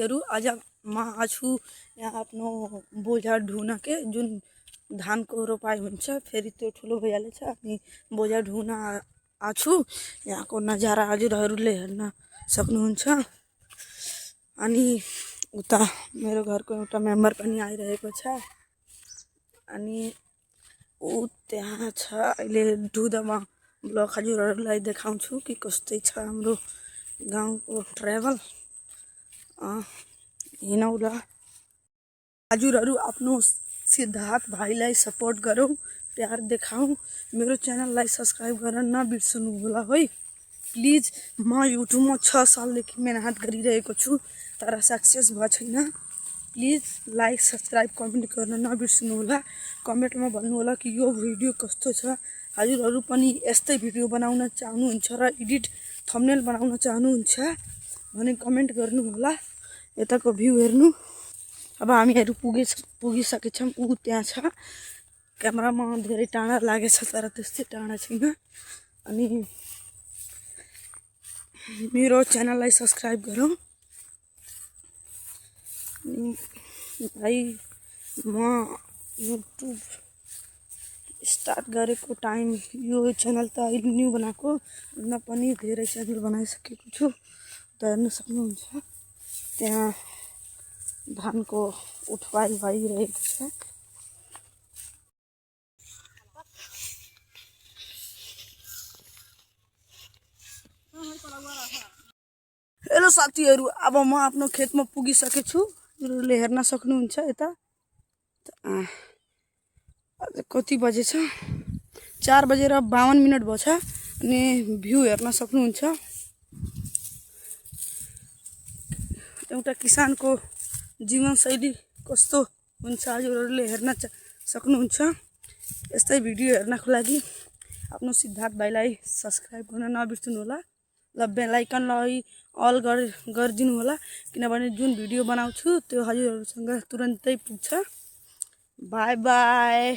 साथीहरू आज म आछु यहाँ आफ्नो बोझा ढुन के जुन धानको रोपाई हुन्छ फेरि त्यो ठुलो भइहाल्छ अनि बोझा ढुन आछु। यहाँको नजारा हजुरहरूले हेर्न सक्नुहुन्छ। अनि उता मेरो घरको एउटा मेम्बर पनि आइरहेको छ अनि ऊ त्यहाँ छ। अहिले ढुँदामा ब्लग हजुरहरूलाई देखाउँछु कि कस्तै छ हाम्रो गाउँको ट्राभल। हिँडौँला हजुरहरू आफ्नो सिद्धार्थ भाइलाई सपोर्ट गरौँ, प्यार देखाऊँ। मेरो च्यानललाई सब्सक्राइब गर्न नबिर्सनु होला है प्लिज। म युट्युबमा 6 सालदेखि मेहनत गरिरहेको छु तर सक्सेस भएको छैन। प्लिज लाइक सब्सक्राइब कमेन्ट गर्न नबिर्सनु होला। कमेन्टमा भन्नु होला कि यो भिडियो कस्तो छ। हजुरहरू पनि यस्तै भिडियो बनाउन चाहनुहुन्छ र एडिट थम्बनेल बनाउन चाहनुहुन्छ भने कमेन्ट गर्नु होला। यताको भ्यू हेर्नु। अब हामीहरू पुगिसकेछौँ। ऊ त्यहाँ छ। क्यामेरामा धेरै टाढा लागेछ तर त्यस्तै टाढा छैन। अनि मेरो च्यानललाई सब्सक्राइब गरौँ। भाइ म युट्युब स्टार्ट गरेको टाइम यो च्यानल त अहिले न्यू बनाएको न पनि धेरै च्यानल बनाइसकेको छु त हेर्न सक्नुहुन्छ। त्यहाँ धानको उठवाई भइरहेको छ। हेलो साथीहरू, अब म आफ्नो खेतमा पुगिसकेको छु। हजुरहरूले हेर्न सक्नुहुन्छ। यता कति बजे छ? 4:52 भयो छ। अनि भ्यू हेर्न सक्नुहुन्छ। एउटा किसानको जीवनशैली कस्तो हुन्छ हजुरहरूले हेर्न सक्नुहुन्छ। यस्तै भिडियो हेर्नको लागि आफ्नो सिद्धार्थ भाइलाई सब्सक्राइब गर्न नबिर्सनु होला। ल बेल आइकनलाई अल गरिदिनु होला किनभने जुन भिडियो बनाउँछु त्यो हजुरहरूसँग तुरन्तै पुग्छ। By by.